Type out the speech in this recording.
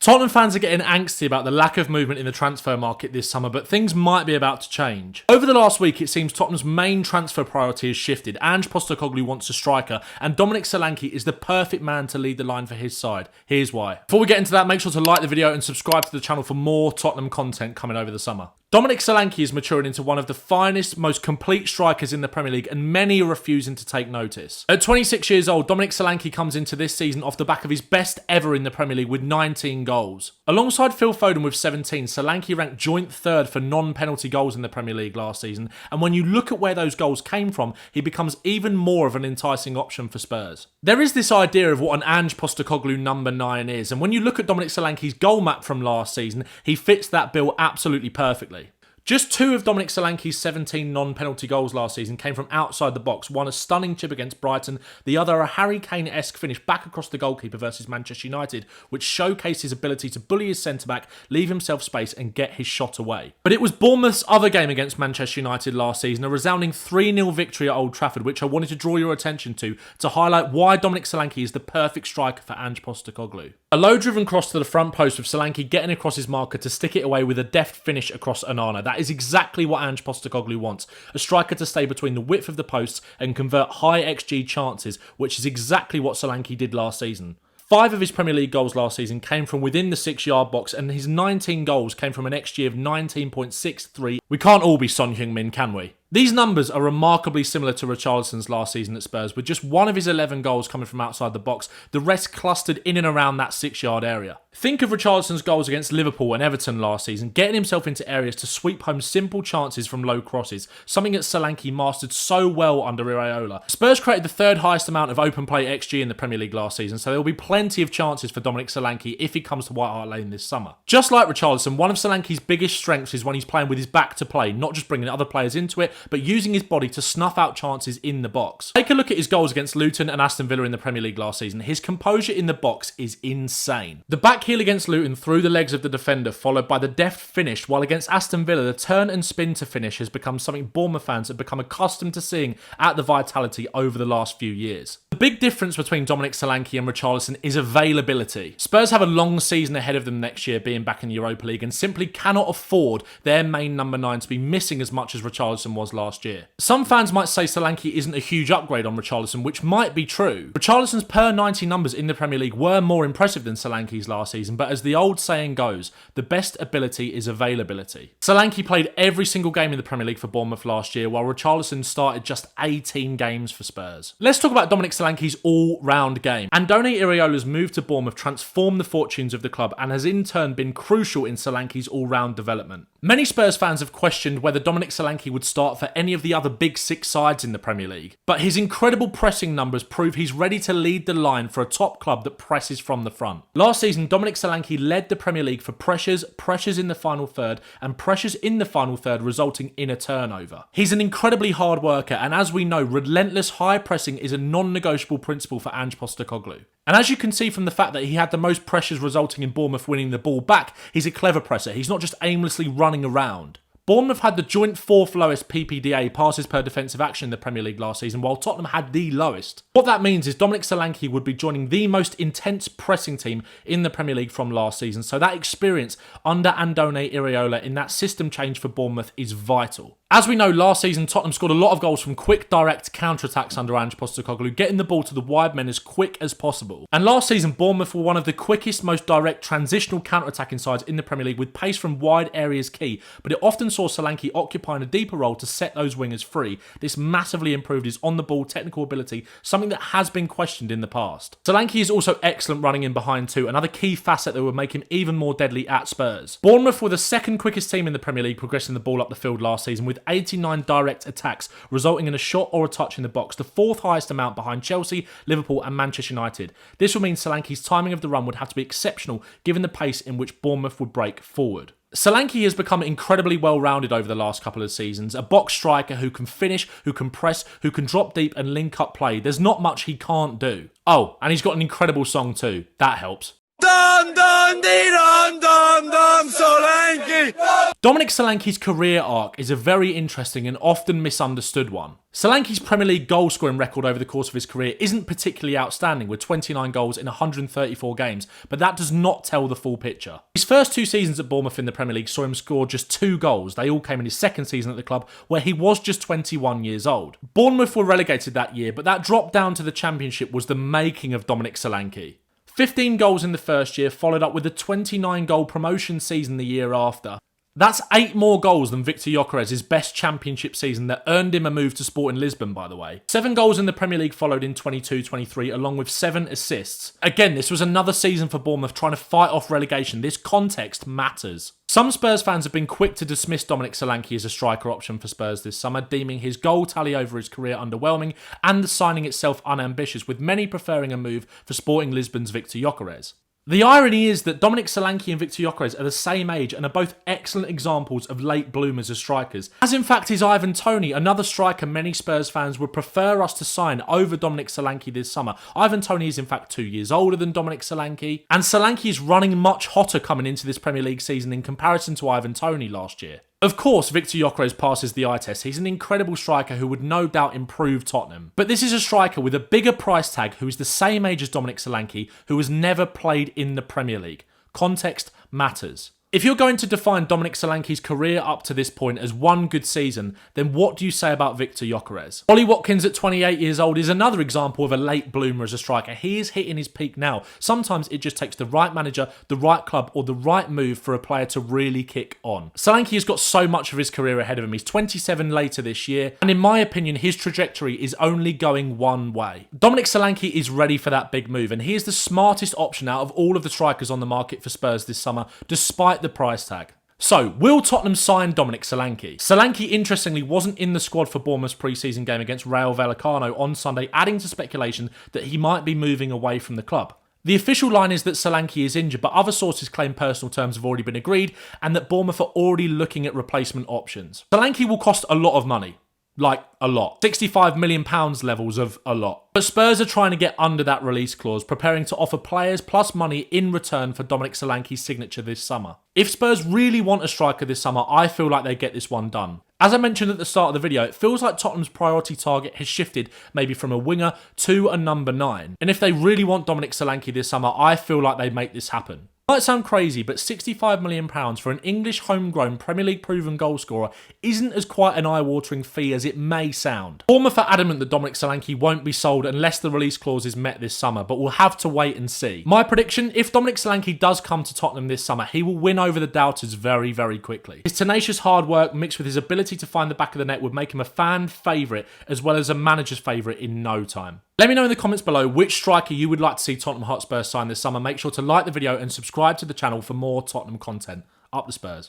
Tottenham fans are getting angsty about the lack of movement in the transfer market this summer, but things might be about to change. Over the last week, it seems Tottenham's main transfer priority has shifted. Ange Postecoglou wants a striker, and Dominic Solanke is the perfect man to lead the line for his side. Here's why. Before we get into that, make sure to like the video and subscribe to the channel for more Tottenham content coming over the summer. Dominic Solanke is maturing into one of the finest, most complete strikers in the Premier League, and many are refusing to take notice. At 26 years old, Dominic Solanke comes into this season off the back of his best ever in the Premier League with 19 goals. Alongside Phil Foden with 17, Solanke ranked joint third for non-penalty goals in the Premier League last season, and when you look at where those goals came from, he becomes even more of an enticing option for Spurs. There is this idea of what an Ange Postecoglou number 9 is, and when you look at Dominic Solanke's goal map from last season, he fits that bill absolutely perfectly. Just 2 of Dominic Solanke's 17 non-penalty goals last season came from outside the box, one a stunning chip against Brighton, the other a Harry Kane-esque finish back across the goalkeeper versus Manchester United, which showcased his ability to bully his centre-back, leave himself space and get his shot away. But it was Bournemouth's other game against Manchester United last season, a resounding 3-0 victory at Old Trafford, which I wanted to draw your attention to highlight why Dominic Solanke is the perfect striker for Ange Postecoglou. A low-driven cross to the front post with Solanke getting across his marker to stick it away with a deft finish across Onana. That is exactly what Ange Postecoglou wants. A striker to stay between the width of the posts and convert high XG chances, which is exactly what Solanke did last season. 5 of his Premier League goals last season came from within the 6-yard box, and his 19 goals came from an XG of 19.63. We can't all be Son Heung-Min, can we? These numbers are remarkably similar to Richarlison's last season at Spurs, with just 1 of his 11 goals coming from outside the box, the rest clustered in and around that 6-yard area. Think of Richarlison's goals against Liverpool and Everton last season, getting himself into areas to sweep home simple chances from low crosses, something that Solanke mastered so well under Iraola. Spurs created the 3rd highest amount of open play XG in the Premier League last season, so there will be plenty of chances for Dominic Solanke if he comes to White Hart Lane this summer. Just like Richarlison, one of Solanke's biggest strengths is when he's playing with his back to play, not just bringing other players into it, but using his body to snuff out chances in the box. Take a look at his goals against Luton and Aston Villa in the Premier League last season. His composure in the box is insane. The back heel against Luton through the legs of the defender, followed by the deft finish, while against Aston Villa, the turn and spin to finish has become something Bournemouth fans have become accustomed to seeing at the Vitality over the last few years. The big difference between Dominic Solanke and Richarlison is availability. Spurs have a long season ahead of them next year being back in the Europa League and simply cannot afford their main number 9 to be missing as much as Richarlison was last year. Some fans might say Solanke isn't a huge upgrade on Richarlison, which might be true. Richarlison's per 90 numbers in the Premier League were more impressive than Solanke's last season, but as the old saying goes, the best ability is availability. Solanke played every single game in the Premier League for Bournemouth last year, while Richarlison started just 18 games for Spurs. Let's talk about Dominic Solanke's all-round game. Andoni Iraola's move to Bournemouth transformed the fortunes of the club and has in turn been crucial in Solanke's all-round development. Many Spurs fans have questioned whether Dominic Solanke would start for any of the other big 6 sides in the Premier League, but his incredible pressing numbers prove he's ready to lead the line for a top club that presses from the front. Last season, Dominic Solanke led the Premier League for pressures in the final third, and pressures in the final third resulting in a turnover. He's an incredibly hard worker, and as we know, relentless high pressing is a non-negotiable principle for Ange Postecoglou. And as you can see from the fact that he had the most pressures resulting in Bournemouth winning the ball back, he's a clever presser. He's not just aimlessly running around. Bournemouth had the joint 4th lowest PPDA, passes per defensive action, in the Premier League last season, while Tottenham had the lowest. What that means is Dominic Solanke would be joining the most intense pressing team in the Premier League from last season, so that experience under Andoni Iraola in that system change for Bournemouth is vital. As we know, last season Tottenham scored a lot of goals from quick direct counter-attacks under Ange Postecoglou, getting the ball to the wide men as quick as possible. And last season Bournemouth were one of the quickest, most direct transitional counter-attacking sides in the Premier League, with pace from wide areas key, but it often saw Solanke occupying a deeper role to set those wingers free. This massively improved his on-the-ball technical ability, something that has been questioned in the past. Solanke is also excellent running in behind too, another key facet that would make him even more deadly at Spurs. Bournemouth were the 2nd quickest team in the Premier League progressing the ball up the field last season, with 89 direct attacks, resulting in a shot or a touch in the box, the 4th highest amount behind Chelsea, Liverpool and Manchester United. This would mean Solanke's timing of the run would have to be exceptional given the pace in which Bournemouth would break forward. Solanke has become incredibly well-rounded over the last couple of seasons, a box striker who can finish, who can press, who can drop deep and link up play. There's not much he can't do. Oh, and he's got an incredible song too. That helps. Dum dum dee dum dum dum Solanke. Dominic Solanke's career arc is a very interesting and often misunderstood one. Solanke's Premier League goal scoring record over the course of his career isn't particularly outstanding, with 29 goals in 134 games, but that does not tell the full picture. His first 2 seasons at Bournemouth in the Premier League saw him score just 2 goals. They all came in his second season at the club, where he was just 21 years old. Bournemouth were relegated that year, but that drop down to the Championship was the making of Dominic Solanke. 15 goals in the first year, followed up with a 29-goal promotion season the year after. That's 8 more goals than Victor Gyökeres's best Championship season that earned him a move to Sporting Lisbon, by the way. 7 goals in the Premier League followed in 22-23, along with 7 assists. Again, this was another season for Bournemouth trying to fight off relegation. This context matters. Some Spurs fans have been quick to dismiss Dominic Solanke as a striker option for Spurs this summer, deeming his goal tally over his career underwhelming and the signing itself unambitious, with many preferring a move for Sporting Lisbon's Victor Gyökeres. The irony is that Dominic Solanke and Victor Gyökeres are the same age and are both excellent examples of late bloomers as strikers, as in fact is Ivan Toney, another striker many Spurs fans would prefer us to sign over Dominic Solanke this summer. Ivan Toney is in fact 2 years older than Dominic Solanke, and Solanke is running much hotter coming into this Premier League season in comparison to Ivan Toney last year. Of course, Victor Gyökeres passes the eye test. He's an incredible striker who would no doubt improve Tottenham. But this is a striker with a bigger price tag who is the same age as Dominic Solanke, who has never played in the Premier League. Context matters. If you're going to define Dominic Solanke's career up to this point as one good season, then what do you say about Victor Gyökeres? Ollie Watkins at 28 years old is another example of a late bloomer as a striker. He is hitting his peak now. Sometimes it just takes the right manager, the right club, or the right move for a player to really kick on. Solanke has got so much of his career ahead of him. He's 27 later this year, and in my opinion, his trajectory is only going one way. Dominic Solanke is ready for that big move, and he is the smartest option out of all of the strikers on the market for Spurs this summer, despite the price tag. So, will Tottenham sign Dominic Solanke? Solanke, interestingly, wasn't in the squad for Bournemouth's pre-season game against Rayo Vallecano on Sunday, adding to speculation that he might be moving away from the club. The official line is that Solanke is injured, but other sources claim personal terms have already been agreed and that Bournemouth are already looking at replacement options. Solanke will cost a lot of money. Like, a lot. £65 million levels of a lot. But Spurs are trying to get under that release clause, preparing to offer players plus money in return for Dominic Solanke's signature this summer. If Spurs really want a striker this summer, I feel like they get this one done. As I mentioned at the start of the video, it feels like Tottenham's priority target has shifted maybe from a winger to a number 9. And if they really want Dominic Solanke this summer, I feel like they make this happen. Might sound crazy, but £65 million for an English homegrown Premier League proven goalscorer isn't as quite an eye-watering fee as it may sound. Bournemouth are adamant that Dominic Solanke won't be sold unless the release clause is met this summer, but we'll have to wait and see. My prediction, if Dominic Solanke does come to Tottenham this summer, he will win over the doubters very, very quickly. His tenacious hard work mixed with his ability to find the back of the net would make him a fan favourite as well as a manager's favourite in no time. Let me know in the comments below which striker you would like to see Tottenham Hotspur sign this summer. Make sure to like the video and subscribe to the channel for more Tottenham content. Up the Spurs.